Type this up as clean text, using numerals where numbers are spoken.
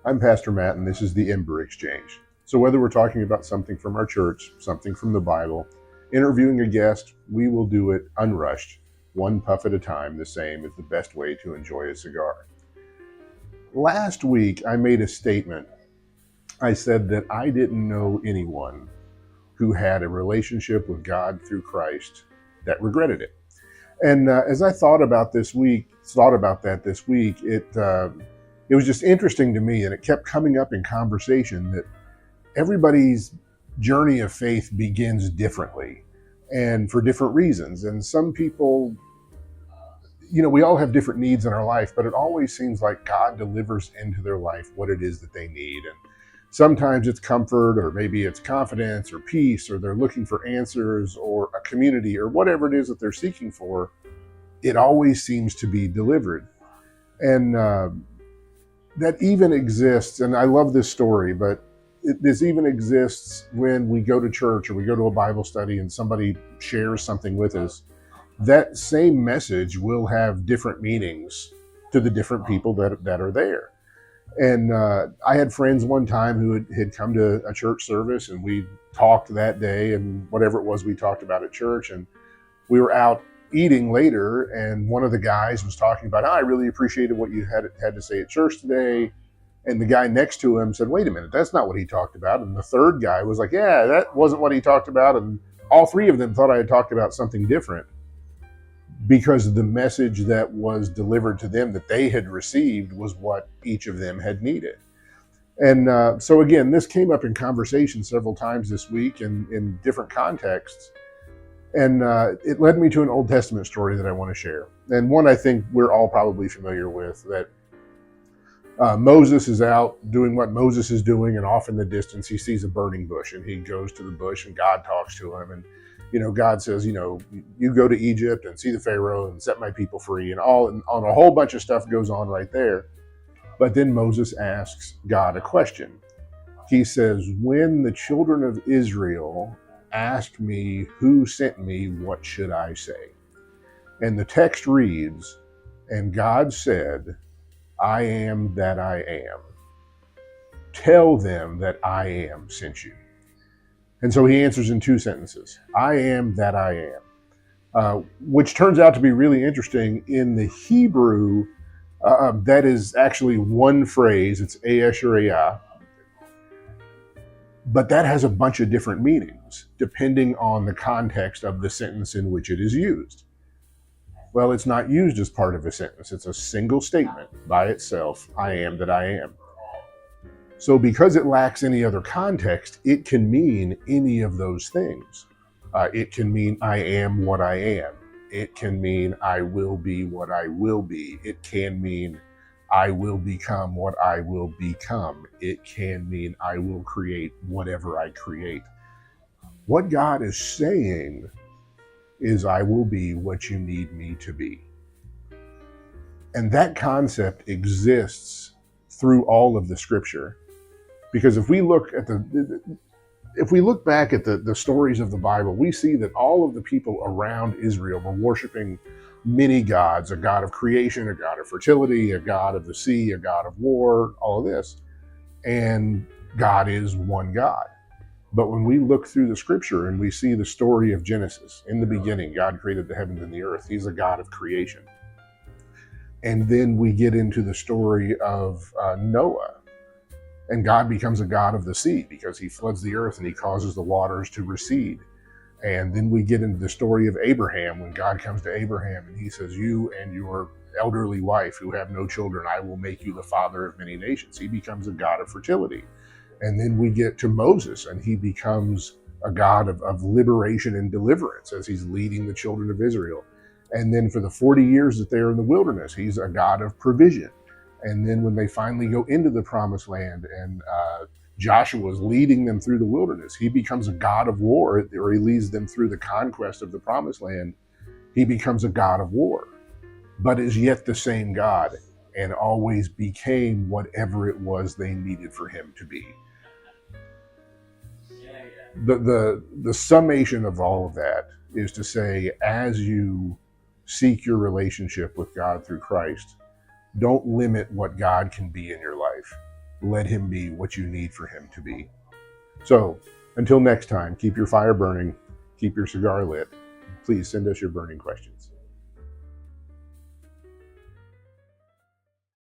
I'm Pastor Matt, and this is the EMBER Exchange. So, whether we're talking about something from our church, something from the Bible, interviewing a guest, we will do it unrushed, one puff at a time. The same is the best way to enjoy a cigar. Last week, I made a statement. I said that I didn't know anyone who had a relationship with God through Christ that regretted it. And as I thought about that this week, it was just interesting to me, and it kept coming up in conversation that everybody's journey of faith begins differently and for different reasons. And some people, we all have different needs in our life, but it always seems like God delivers into their life what it is that they need. And sometimes it's comfort, or maybe it's confidence or peace, or they're looking for answers or a community or whatever it is that they're seeking for. It always seems to be delivered. And that even exists, and I love this story, but this even exists when we go to church or we go to a Bible study and somebody shares something with us. That same message will have different meanings to the different people that are there. And I had friends one time who had come to a church service, and we talked that day and whatever it was we talked about at church. And we were out eating later, and one of the guys was talking about, I really appreciated what you had to say at church today. And the guy next to him said, wait a minute, that's not what he talked about. And the third guy was like, yeah, that wasn't what he talked about. And all three of them thought I had talked about something different, because the message that was delivered to them that they had received was what each of them had needed. And so again, this came up in conversation several times this week in different contexts. And it led me to an Old Testament story that I want to share. And one I think we're all probably familiar with, that Moses is out doing what Moses is doing, and off in the distance he sees a burning bush, and he goes to the bush, and God talks to him. And God says, you go to Egypt and see the Pharaoh and set my people free, and on a whole bunch of stuff goes on right there. But then Moses asks God a question. He says, when the children of Israel asked me who sent me, what should I say? And the text reads, and God said, I am that I am. Tell them that I am sent you. And so he answers in two sentences, I am that I am, which turns out to be really interesting. In the Hebrew, that is actually one phrase. It's Ayah, but that has a bunch of different meanings depending on the context of the sentence in which it is used. Well, it's not used as part of a sentence. It's a single statement by itself, I am that I am. So because it lacks any other context, it can mean any of those things. It can mean I am what I am. It can mean I will be what I will be. It can mean I will become what I will become. It can mean I will create whatever I create. What God is saying is I will be what you need me to be. And that concept exists through all of the scripture. Because if we look back at the stories of the Bible, we see that all of the people around Israel were worshiping many gods, a god of creation, a god of fertility, a god of the sea, a god of war, all of this. And God is one God. But when we look through the scripture and we see the story of Genesis, in the beginning, God created the heavens and the earth. He's a God of creation. And then we get into the story of Noah. And God becomes a God of the sea because he floods the earth and he causes the waters to recede. And then we get into the story of Abraham, when God comes to Abraham and he says, you and your elderly wife who have no children, I will make you the father of many nations. He becomes a God of fertility. And then we get to Moses, and he becomes a God of liberation and deliverance as he's leading the children of Israel. And then for the 40 years that they're in the wilderness, he's a God of provision. And then when they finally go into the promised land and Joshua is leading them through the wilderness, he becomes a God of war, or he leads them through the conquest of the promised land. He becomes a God of war, but is yet the same God, and always became whatever it was they needed for him to be. The summation of all of that is to say, as you seek your relationship with God through Christ, don't limit what God can be in your life. Let him be what you need for him to be. So, until next time, keep your fire burning, keep your cigar lit. Please send us your burning questions.